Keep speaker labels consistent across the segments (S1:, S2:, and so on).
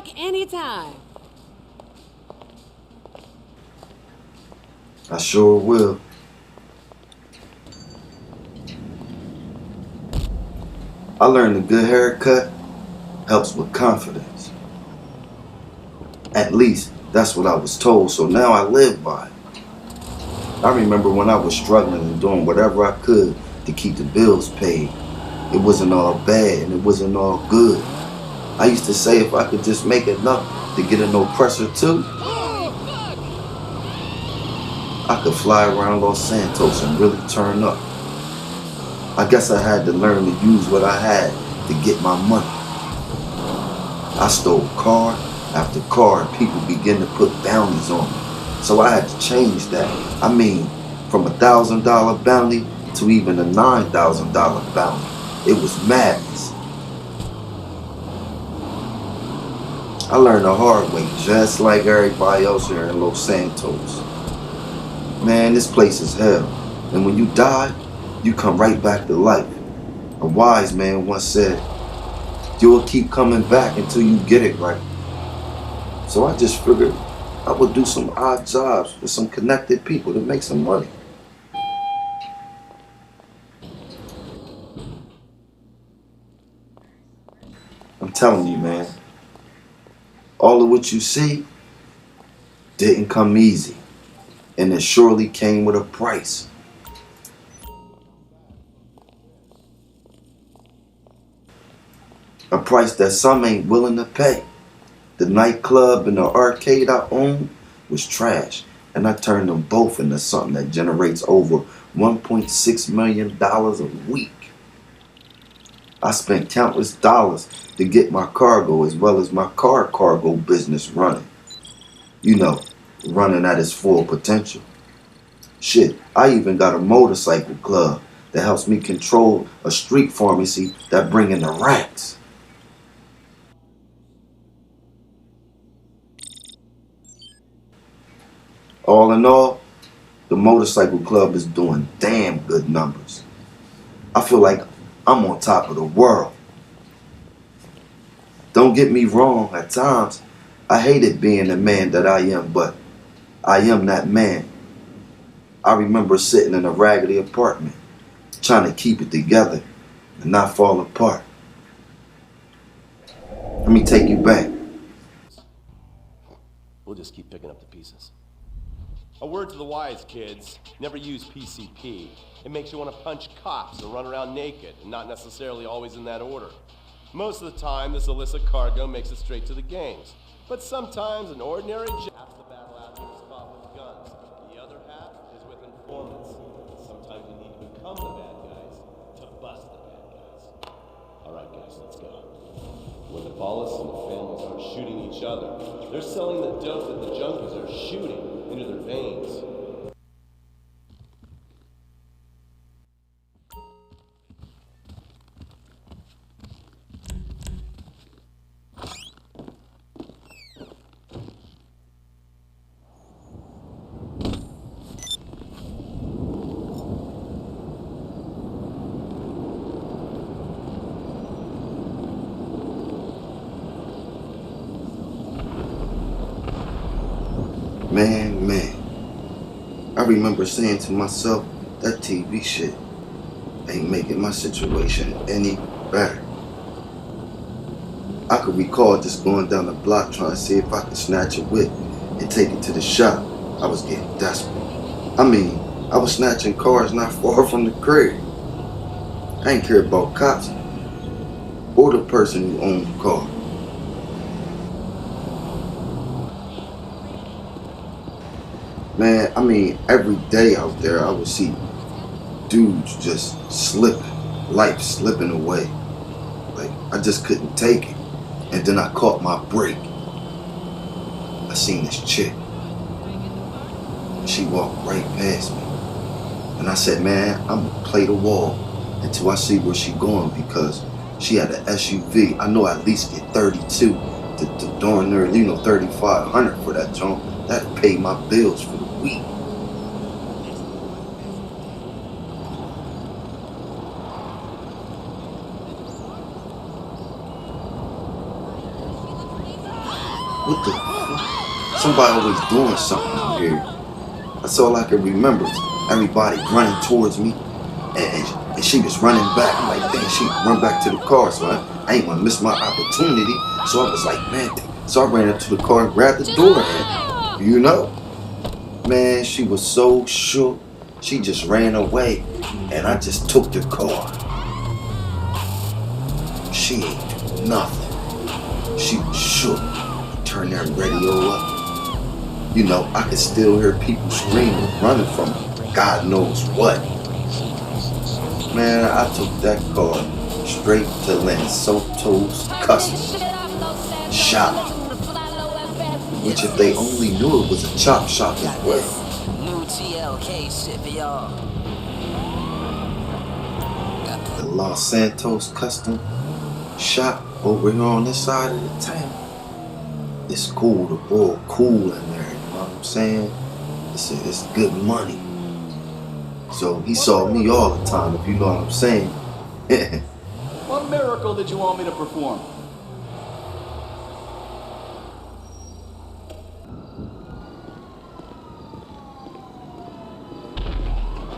S1: back anytime.
S2: I sure will. I learned a good haircut helps with confidence. At least that's what I was told, so now I live by it. I remember when I was struggling and doing whatever I could to keep the bills paid. It wasn't all bad and it wasn't all good. I used to say if I could just make enough to get a no pressure too, I could fly around Los Santos and really turn up. I guess I had to learn to use what I had to get my money. I stole car after car and people began to put bounties on me. So I had to change that. I mean, from $1,000 bounty to even a $9,000 bounty. It was madness. I learned the hard way, just like everybody else here in Los Santos. Man, this place is hell. And when you die, you come right back to life. A wise man once said, you'll keep coming back until you get it right. So I just figured I would do some odd jobs with some connected people to make some money. I'm telling you, man, all of what you see didn't come easy, and it surely came with a price. A price that some ain't willing to pay. The nightclub and the arcade I owned was trash, and I turned them both into something that generates over $1.6 million a week. I spent countless dollars to get my cargo as well as my cargo business running. You know, running at its full potential. Shit, I even got a motorcycle club that helps me control a street pharmacy that bring in the racks. All in all, the motorcycle club is doing damn good numbers. I feel like I'm on top of the world. Don't get me wrong, at times, I hated being the man that I am, but I am that man. I remember sitting in a raggedy apartment, trying to keep it together and not fall apart. Let me take you back.
S3: We'll just keep picking up the pieces. A word to the wise, kids. Never use PCP. It makes you want to punch cops or run around naked, and not necessarily always in that order. Most of the time, this illicit cargo makes it straight to the gangs. But sometimes an ordinary half the battle out here is fought with guns. The other half is with informants. Sometimes you need to become the bad guys to bust the bad guys. Alright guys, let's go. When the Paulus and the families aren't shooting each other, they're selling the dope that the junkies are shooting into their veins.
S2: Man, I remember saying to myself, that TV shit ain't making my situation any better. I could recall just going down the block trying to see if I could snatch a whip and take it to the shop. I was getting desperate. I mean, I was snatching cars not far from the crib. I ain't care about cops or the person who owned the car. Man, I mean, every day out there I would see dudes just slipping, life slipping away. Like, I just couldn't take it. And then I caught my break. I seen this chick. She walked right past me. And I said, man, I'm gonna play the wall until I see where she going, because she had an SUV. I know I at least get 32 to darn near, 3,500 for that junk. That'd pay my bills for the week. what the fuck? Somebody always doing something out here. That's all I can remember. Everybody running towards me, and she was running back. I'm like, dang, she run back to the car, so I ain't want to miss my opportunity. So I was like, man. So I ran up to the car and grabbed the door handle. You know? Man, she was so shook. She just ran away, and I just took the car. She ain't do nothing. She was shook. Turn that radio up. You know, I could still hear people screaming, running from God knows what. Man, I took that car straight to Los Santos custom shop. Which if they only knew it was a chop shop as well.
S1: New TLK shit for y'all.
S2: The Los Santos custom shop over here on this side of the town. It's cool, the boy cool in there, you know what I'm saying? It's good money. So he saw me all the time, if you know what I'm saying.
S4: What miracle did you want me to perform?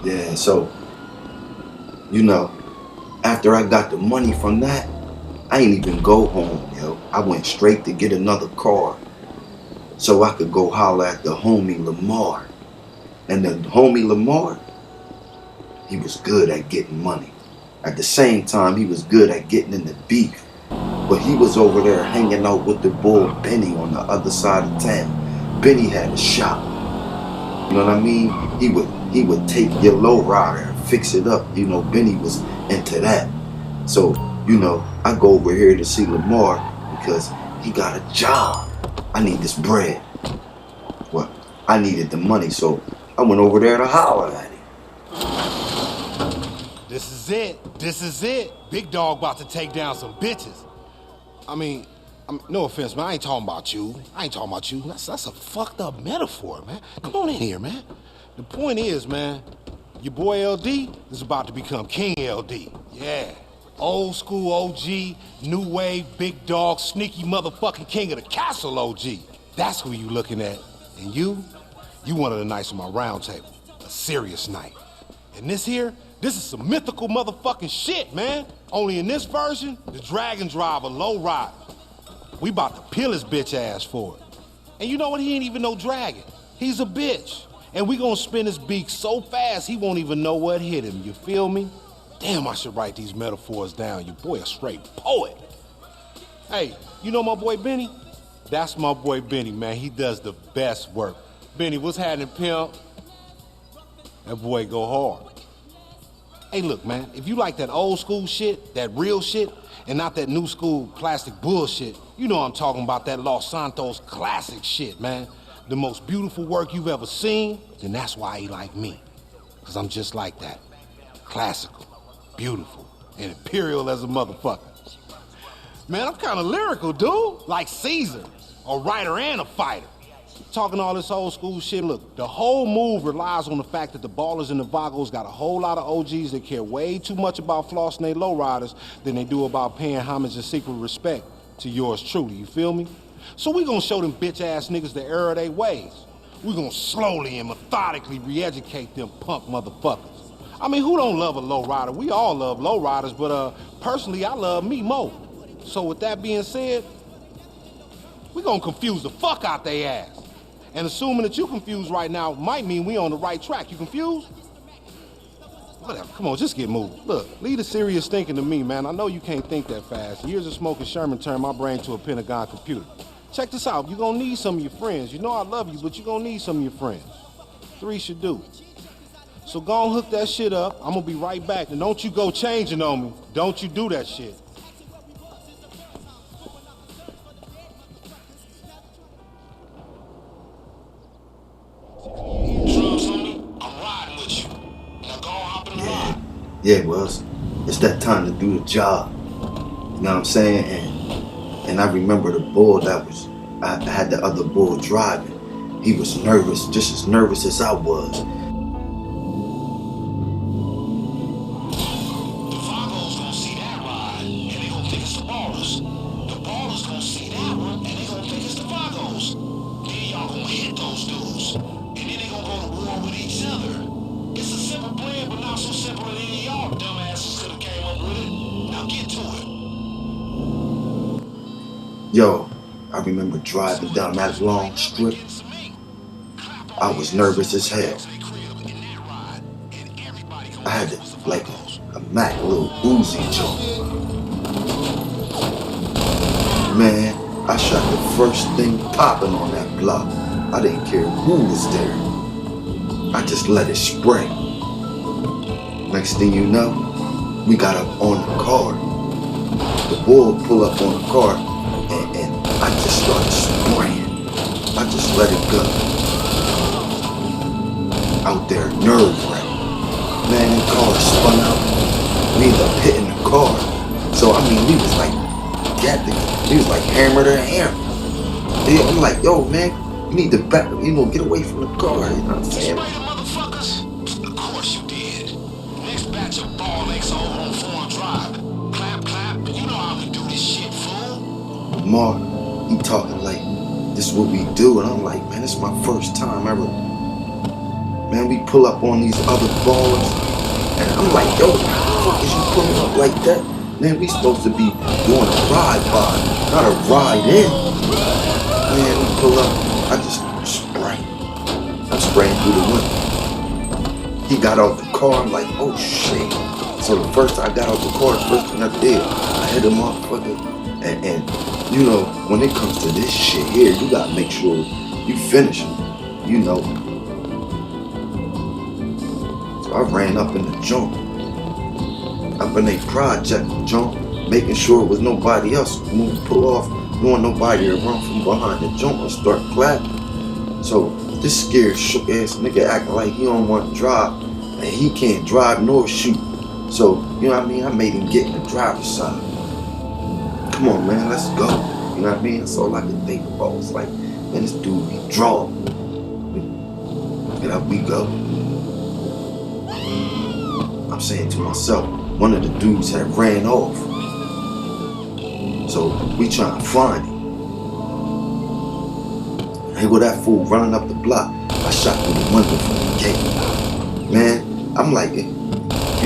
S2: Yeah, so, you know, after I got the money from that, I ain't even go home, yo. I went straight to get another car so I could go holler at the homie Lamar. And the homie Lamar, he was good at getting money. At the same time, he was good at getting in the beef. But he was over there hanging out with the boy Benny on the other side of town. Benny had a shop. You know what I mean? He would take your lowrider and fix it up. You know, Benny was into that. So, you know, I go over here to see Lamar because he got a job. I need this bread. Well, I needed the money, so I went over there to holler at him.
S5: This is it. This is it. Big dog about to take down some bitches. I mean, no offense, man. I ain't talking about you. That's a fucked up metaphor, man. Come on in here, man. The point is, man, your boy LD is about to become King LD. Yeah. Old school OG, new wave, big dog, sneaky motherfucking king of the castle OG. That's who you looking at. And you one of the knights on my round table. A serious knight. And this is some mythical motherfucking shit, man. Only in this version, the dragon driver, low rider. We about to peel his bitch ass for it. And you know what? He ain't even no dragon. He's a bitch. And we gonna spin his beak so fast he won't even know what hit him. You feel me? Damn, I should write these metaphors down. Your boy a straight poet. Hey, you know my boy Benny? That's my boy Benny, man. He does the best work. Benny, what's happening, pimp? That boy go hard. Hey, look, man, if you like that old school shit, that real shit, and not that new school plastic bullshit, you know I'm talking about that Los Santos classic shit, man. The most beautiful work you've ever seen, then that's why he like me. Because I'm just like that. Classical, beautiful, and imperial as a motherfucker. Man, I'm kind of lyrical, dude. Like Caesar, a writer and a fighter. Talking all this old school shit, look, the whole move relies on the fact that the ballers and the vagos got a whole lot of OGs that care way too much about flossing their lowriders than they do about paying homage and secret respect to yours truly, you feel me? So we gonna show them bitch-ass niggas the error of their ways. We gonna slowly and methodically re-educate them punk motherfuckers. I mean, who don't love a lowrider? We all love lowriders, but personally, I love me more. So with that being said, we gonna confuse the fuck out they ass. And assuming that you confused right now might mean we on the right track. You confused? Whatever, come on, just get moving. Look, leave the serious thinking to me, man. I know you can't think that fast. Years of smoking Sherman turned my brain to a Pentagon computer. Check this out, you're gonna need some of your friends. You know I love you, but you're gonna need some of your friends. 3 should do. So go and hook that shit up. I'm gonna be right back. And don't you go changing on me. Don't you do that shit.
S2: Yeah, well, it's that time to do the job. You know what I'm saying? And I remember the bull I had the other bull driving. He was nervous, just as nervous as I was.
S5: The Vagos gonna see that ride, and they gonna think it's the Ballers. The Ballers gonna see that one, and they gonna think it's the Vagos.
S2: Yo, I remember driving down that long strip. I was nervous as hell. I had like a Mac little Uzi joint. Man, I shot the first thing popping on that block. I didn't care who was there. I just let it spray. Next thing you know, we got up on the car. The bull pull up on the car and I just started spraying. I just let it go. Out there, nerve-wracking. Man, the car spun out. We ended up hitting the car. So, I mean, we was like, hammer to hammer. Yeah, I'm like, yo, man, you need to back, get away from the car. You know what I'm saying?
S5: Motherfuckers? Of course you did. Next batch of ball legs over on Foreign Drive. Clap, clap. You know how we do this shit, fool.
S2: Mark, he talking like, this is what we do. And I'm like, man, this is my first time ever. Man, we pull up on these other ballers. And I'm like, yo, what the fuck is you pulling up like that? Man, we supposed to be doing a ride-by, not a ride-in. Man, we pull up. I just spray. I'm spraying through the window. He got out the car. I'm like, oh, shit. So the first time I got out the car, the first thing I did, I hit him motherfucker. And when it comes to this shit here, you gotta make sure you finish him, So I ran up in the joint, up in a project joint, making sure it was nobody else. When we pull off, you want nobody to run from behind the joint and start clapping. So this scared shook ass nigga acting like he don't want to drive, and he can't drive nor shoot. So, you know what I mean? I made him get in the driver's side. Come on, man, let's go. You know what I mean? That's all I could think about. It's like, man, this dude be drawn. And up we go. I'm saying to myself, one of the dudes had ran off. So we trying to find him. Hey, with that fool running up the block, I shot through the window from the gate. Man, I'm like, he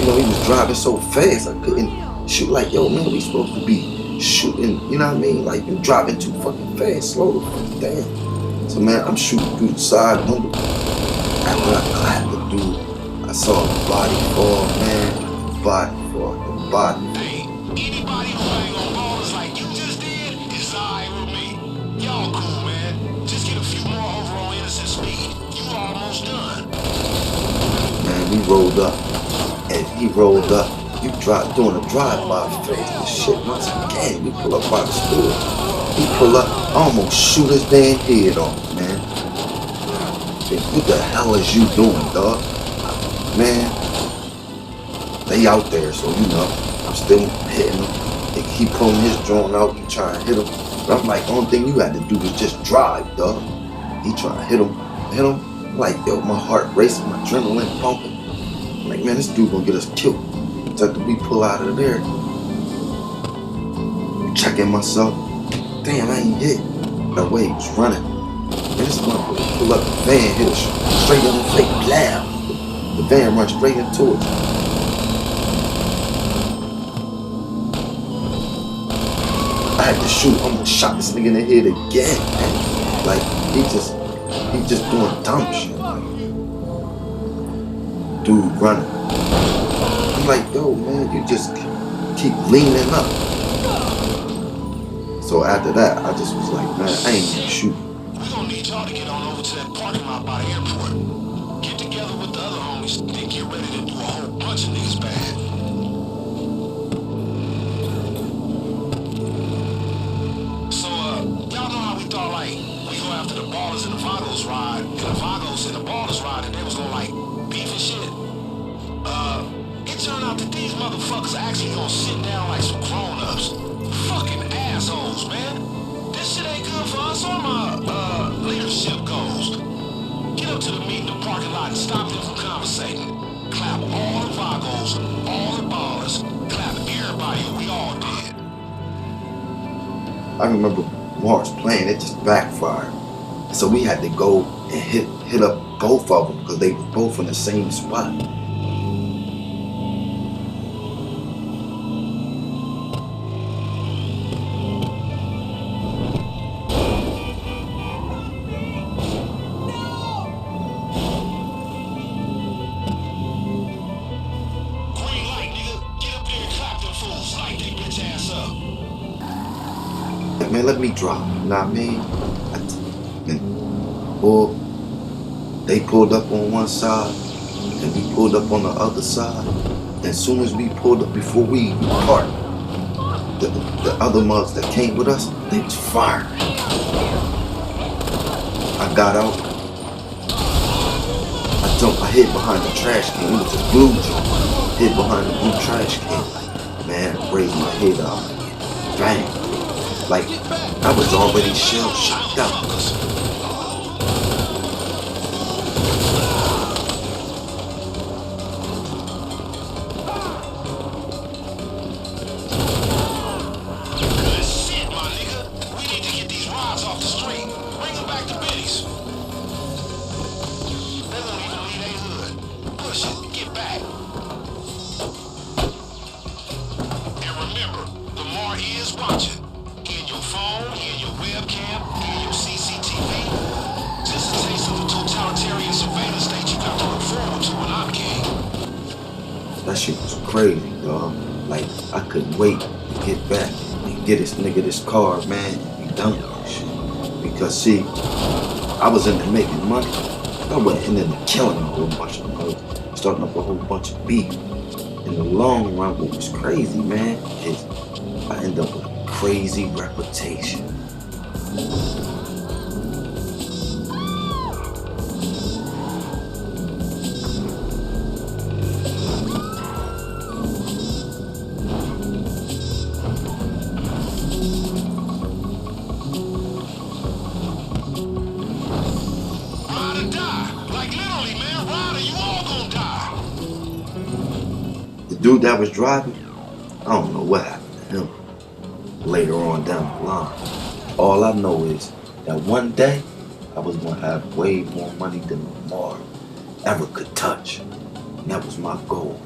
S2: was driving so fast, I couldn't shoot. Like, yo, man, we supposed to be shooting, you know what I mean? Like, you driving too fucking fast, slow the fuck down. So, man, I'm shooting through the side window. After I clapped the dude, I saw the body fall, man. The body.
S5: Hey, anybody who ain't on ballers like you just did is alright with me. Y'all cool, man. Just get a few more over on innocent speed. You almost done.
S2: Man, we rolled up, and he rolled up. You doing a drive-by fast as shit once again. We pull up by the store. He pull up, I almost shoot his damn head off, man. What the hell is you doing, dog? Man, they out there, so I'm still hitting him. They keep pulling his drone out, he trying to hit him. But I'm like, the only thing you had to do was just drive, dog. He trying to hit him. I'm like, yo, my heart racing, my adrenaline pumping. I'm like, man, this dude gonna get us killed. So after we pull out of there, checking myself. Damn, I ain't hit. The way he was running. And this motherfucker pull up the van, hit us straight on the face, blam. The van runs straight into it. I had to shoot. I almost shot this nigga in the head again, man. Like, he just doing dumb shit. Dude running. I'm like, yo, man, you just keep leaning up. So after that, I just was like, man, I ain't gonna shoot.
S5: We gonna need y'all to get on over to that parking lot by the airport. Get together with the other homies and get ready to do a whole bunch of niggas bad. So, y'all know how we thought, like, we go after the ballers and the Vagos ride, and the Vagos and the ballers ride, and they was gonna, like, beef and shit. It turned out that these motherfuckers actually gonna sit down like some grown-ups. Fucking assholes, man. This shit ain't good for us or my, leadership goals. Get up to the meeting in the parking lot and stop them from conversating. Clap all the Vagos, all the ballers, clap everybody, we all dead.
S2: I remember Mars playing, it just backfired. So we had to go and hit up both of them because they were both in the same spot. like, man, let me drop. You know what I mean? Or they pulled up on one side and we pulled up on the other side. And as soon as we pulled up, before we even parked, the other mugs that came with us, they was firing. I got out. I hid behind the trash can. It was a blue joint. Hid behind the blue trash can. Man, I raised my head up. Bang. Like, I was already shell shocked out.
S5: Good shit, my nigga. We need to get these rods off the street. Bring them back to Benny's. They won't even leave their hood. Push it. Get back. And remember, the Mar is watching. In your phone, in your webcam, in your CCTV. Just a taste of the totalitarian surveillance state you got to look forward to when I'm king.
S2: That shit was crazy, dog. Like, I couldn't wait to get back and get this nigga this car, man, and be done with this shit. Because, see, I was into making money. I wasn't into killing a whole bunch of them, starting up a whole bunch of beef. In the long run, what was crazy, man, is I ended up with a crazy reputation.
S5: Ride or die. Like literally, man. Ride or you all gonna die.
S2: The dude that was driving, I don't know what happened to him later on down the line. All I know is that one day I was gonna have way more money than Lamar ever could touch. And that was my goal.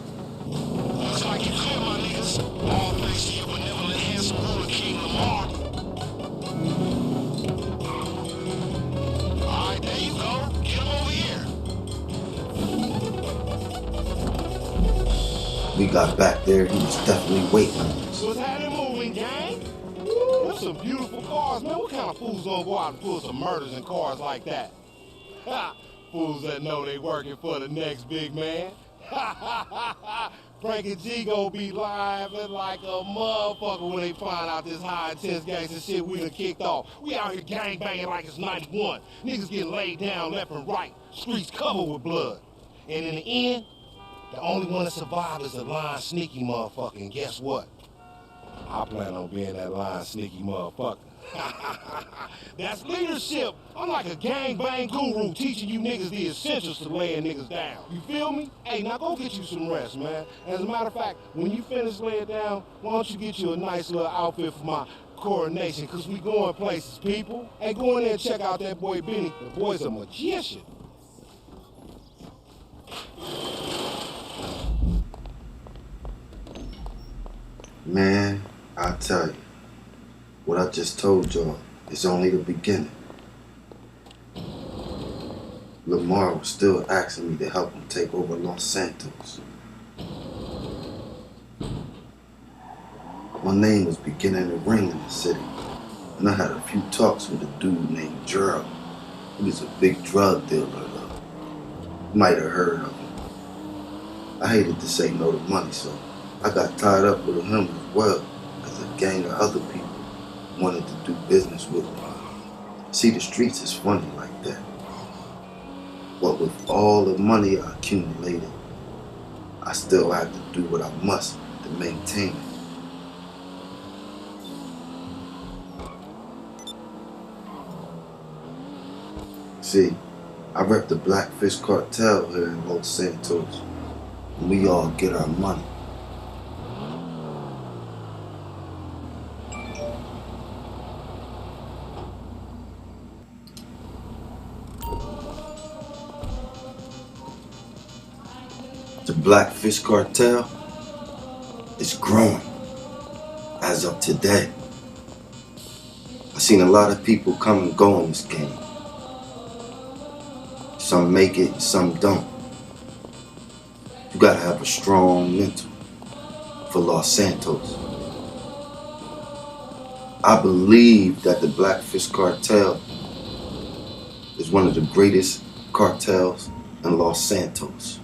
S5: Looks like you clear, my niggas. All thanks to your benevolent handsome ruler, King Lamar. Alright, there you go. Get him over here.
S2: We got back there, he was definitely waiting on us.
S5: What's happening, moving gang? Woo, that's some beautiful cars, man. What kind of fools gonna go out and pull some murders in cars like that? Ha! Fools that know they working for the next big man. Ha ha ha ha! Frank and G gon' be lively like a motherfucker when they find out this high intense gangster shit we done kicked off. We out here gang banging like it's 91. Niggas getting laid down left and right. Streets covered with blood. And in the end, the only one that survived is the lying sneaky motherfucker. And guess what? I plan on being that lying sneaky motherfucker. That's leadership. I'm like a gangbang guru teaching you niggas the essentials to laying niggas down. You feel me? Hey, now go get you some rest, man. As a matter of fact, when you finish laying down, why don't you get you a nice little outfit for my coronation? Cause we going places, people. Hey, go in there and check out that boy Benny. The boy's a magician.
S2: Man, I tell you, what I just told y'all is only the beginning. Lamar was still asking me to help him take over Los Santos. My name was beginning to ring in the city, and I had a few talks with a dude named Gerald. He was a big drug dealer, though. You might have heard of him. I hated to say no to money, so I got tied up with him as well, as a gang of other people wanted to do business with me. See, the streets is funny like that. But with all the money I accumulated, I still have to do what I must to maintain it. See, I rep the Blackfist Cartel here in Los Santos, and we all get our money. The Blackfist Cartel is growing as of today. I've seen a lot of people come and go in this game. Some make it, some don't. You gotta have a strong mental for Los Santos. I believe that the Blackfist Cartel is one of the greatest cartels in Los Santos.